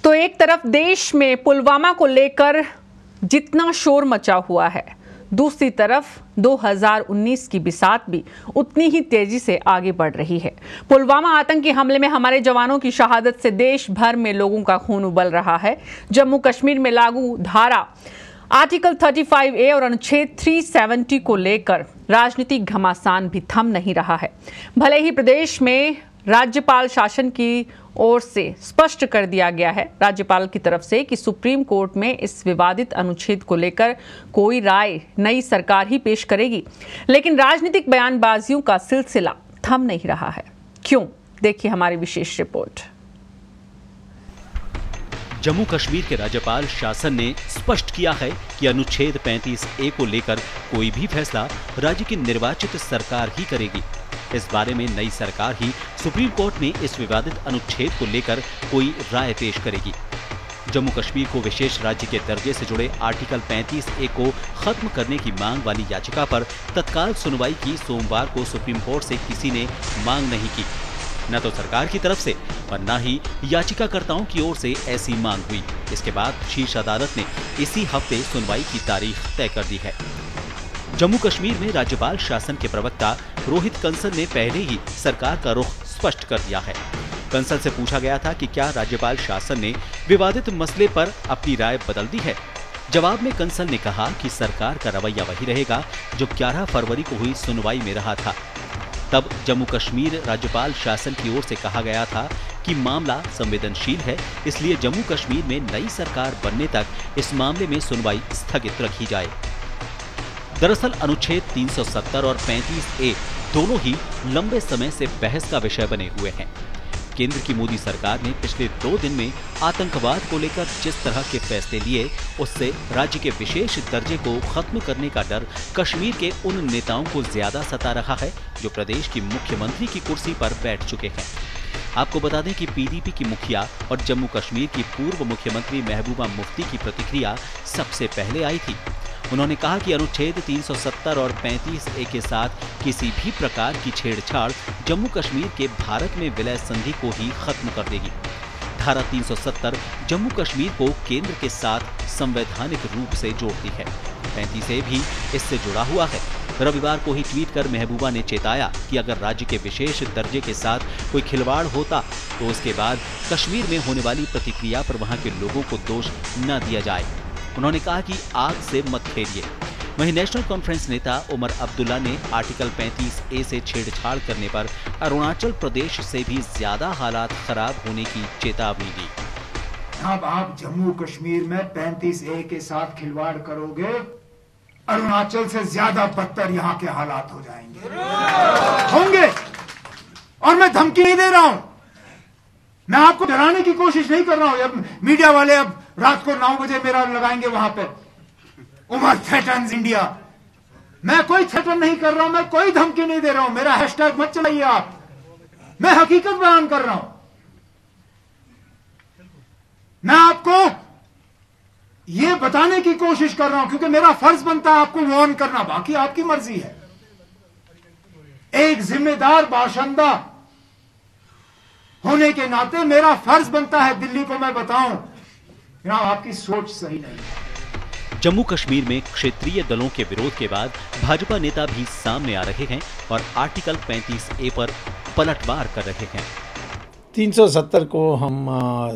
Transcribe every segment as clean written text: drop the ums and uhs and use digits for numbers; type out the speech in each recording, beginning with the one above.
तो एक तरफ देश में पुलवामा को लेकर जितना शोर मचा हुआ है, दूसरी तरफ 2019 की बिसात भी उतनी ही तेजी से आगे बढ़ रही है। पुलवामा आतंकी हमले में हमारे जवानों की शहादत से देश भर में लोगों का खून उबल रहा है। जम्मू कश्मीर में लागू धारा आर्टिकल 35A और अनुच्छेद 370 को लेकर राजनीतिक घमासान भी थम नहीं रहा है। भले ही प्रदेश में राज्यपाल शासन की ओर से स्पष्ट कर दिया गया है, राज्यपाल की तरफ से, कि सुप्रीम कोर्ट में इस विवादित अनुच्छेद को लेकर कोई राय नई सरकार ही पेश करेगी, लेकिन राजनीतिक बयानबाजियों का सिलसिला थम नहीं रहा है। क्यों? देखिए हमारी विशेष रिपोर्ट। जम्मू कश्मीर के राज्यपाल शासन ने स्पष्ट किया है कि अनुच्छेद 35A को लेकर कोई भी फैसला राज्य की निर्वाचित सरकार ही करेगी। इस बारे में नई सरकार ही सुप्रीम कोर्ट में इस विवादित अनुच्छेद को लेकर कोई राय पेश करेगी। जम्मू कश्मीर को विशेष राज्य के दर्जे से जुड़े आर्टिकल 35A को खत्म करने की मांग वाली याचिका पर तत्काल सुनवाई की सोमवार को सुप्रीम कोर्ट से किसी ने मांग नहीं की। न तो सरकार की तरफ से और न ही याचिकाकर्ताओं की ओर से ऐसी मांग हुई। इसके बाद शीर्ष अदालत ने इसी हफ्ते सुनवाई की तारीख तय कर दी है। जम्मू कश्मीर में राज्यपाल शासन के प्रवक्ता रोहित कंसल ने पहले ही सरकार का रुख स्पष्ट कर दिया है। कंसल से पूछा गया था कि क्या राज्यपाल शासन ने विवादित मसले पर अपनी राय बदल दी है। जवाब में कंसल ने कहा कि सरकार का रवैया वही रहेगा जो 11 फरवरी को हुई सुनवाई में रहा था। तब जम्मू कश्मीर राज्यपाल शासन की ओर से कहा गया था कि मामला संवेदनशील है, इसलिए जम्मू कश्मीर में नई सरकार बनने तक इस मामले में सुनवाई स्थगित रखी जाए। दरअसल अनुच्छेद 370 और 35A दोनों ही लंबे समय से बहस का विषय बने हुए हैं। केंद्र की मोदी सरकार ने पिछले 2 दिन में आतंकवाद को लेकर जिस तरह के फैसले लिए, उससे राज्य के विशेष दर्जे को खत्म करने का डर कश्मीर के उन नेताओं को ज्यादा सता रहा है जो प्रदेश की मुख्यमंत्री की कुर्सी पर बैठ चुके हैं। आपको बता दें कि PDP की मुखिया और जम्मू कश्मीर की पूर्व मुख्यमंत्री महबूबा मुफ्ती की प्रतिक्रिया सबसे पहले आई थी। उन्होंने कहा कि अनुच्छेद 370 और 35A के साथ किसी भी प्रकार की छेड़छाड़ जम्मू कश्मीर के भारत में विलय संधि को ही खत्म कर देगी। धारा 370 जम्मू कश्मीर को केंद्र के साथ संवैधानिक रूप से जोड़ती है। 35A भी इससे जुड़ा हुआ है। रविवार को ही ट्वीट कर महबूबा ने चेताया कि अगर राज्य के विशेष दर्जे के साथ कोई खिलवाड़ होता तो उसके बाद कश्मीर में होने वाली प्रतिक्रिया पर वहां के लोगों को दोष न दिया जाए। उन्होंने कहा कि आग से मत खेलिए। वहीं नेशनल कॉन्फ्रेंस नेता उमर अब्दुल्ला ने आर्टिकल 35A से छेड़छाड़ करने पर अरुणाचल प्रदेश से भी ज्यादा हालात खराब होने की चेतावनी दी। अब आप जम्मू कश्मीर में 35A के साथ खिलवाड़ करोगे, अरुणाचल से ज्यादा बदतर यहाँ के हालात हो जाएंगे, होंगे। और मैं धमकी नहीं दे रहा हूं, मैं आपको डराने की कोशिश नहीं कर रहा हूं। अब मीडिया वाले अब रात को 9 बजे मेरा लगाएंगे वहां पे, उमर थ्रेटन्स इंडिया। मैं कोई थ्रेटन नहीं कर रहा हूं, मैं कोई धमकी नहीं दे रहा हूं। मेरा हैशटैग मत चलाइए आप, मैं हकीकत बयान कर रहा हूं। मैं आपको यह बताने की कोशिश कर रहा हूं क्योंकि मेरा फर्ज बनता है आपको वार्न करना, बाकी आपकी मर्जी है। एक जिम्मेदार बाशिंदा होने के नाते मेरा फर्ज बनता है दिल्ली को मैं बताऊं, आपकी सोच सही नहीं है। जम्मू कश्मीर में क्षेत्रीय दलों के विरोध के बाद भाजपा नेता भी सामने आ रहे हैं और आर्टिकल 35A पर पलटवार कर रहे हैं। 370 को हम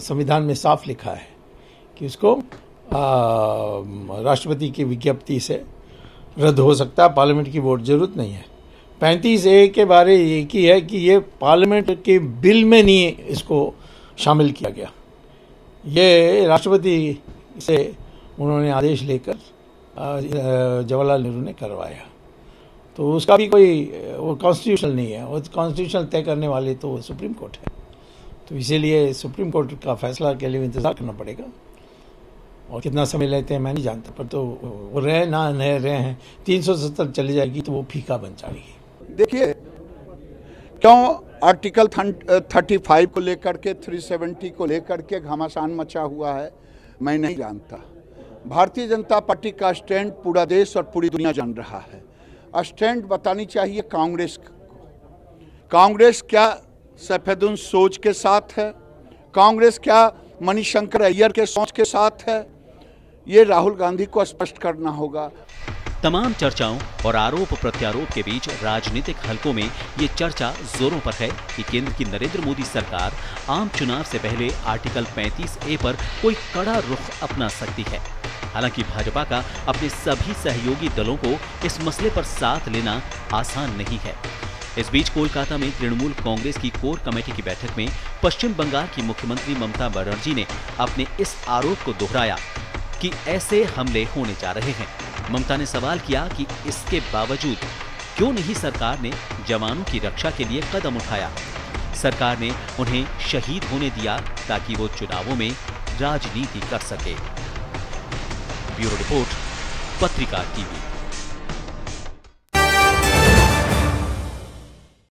संविधान में साफ लिखा है कि उसको राष्ट्रपति की विज्ञप्ति से रद्द हो सकता है, पार्लियामेंट की वोट जरूरत नहीं है। 35A के बारे एक ही है कि ये पार्लियामेंट के बिल में नहीं इसको शामिल किया गया। ये राष्ट्रपति से उन्होंने आदेश लेकर जवाहरलाल नेहरू ने करवाया, तो उसका भी कोई वो कॉन्स्टिट्यूशनल नहीं है। वो कॉन्स्टिट्यूशनल तय करने वाले तो सुप्रीम कोर्ट है, तो इसीलिए सुप्रीम कोर्ट का फैसला के लिए इंतज़ार करना पड़ेगा। और कितना समय लेते हैं मैं नहीं जानता, पर तो वो रहे ना रहे हैं 370 चली जाएगी तो वो फीका बन जाएगी। देखिए क्यों आर्टिकल 35 को लेकर के 370 को लेकर के घमासान मचा हुआ है मैं नहीं जानता। भारतीय जनता पार्टी का स्टैंड पूरा देश और पूरी दुनिया जान रहा है। स्टैंड बतानी चाहिए कांग्रेस को। कांग्रेस क्या सफेदुन सोच के साथ है? कांग्रेस क्या मणिशंकर अय्यर के सोच के साथ है, ये राहुल गांधी को स्पष्ट करना होगा। तमाम चर्चाओं और आरोप प्रत्यारोप के बीच राजनीतिक हलकों में ये चर्चा जोरों पर है कि केंद्र की नरेंद्र मोदी सरकार आम चुनाव से पहले आर्टिकल 35A पर कोई कड़ा रुख अपना सकती है। हालांकि भाजपा का अपने सभी सहयोगी दलों को इस मसले पर साथ लेना आसान नहीं है। इस बीच कोलकाता में तृणमूल कांग्रेस की कोर कमेटी की बैठक में पश्चिम बंगाल की मुख्यमंत्री ममता बनर्जी ने अपने इस आरोप को दोहराया कि ऐसे हमले होने जा रहे हैं। ममता ने सवाल किया कि इसके बावजूद क्यों नहीं सरकार ने जवानों की रक्षा के लिए कदम उठाया। सरकार ने उन्हें शहीद होने दिया ताकि वो चुनावों में राजनीति कर सके। ब्यूरो रिपोर्ट, पत्रिका टीवी।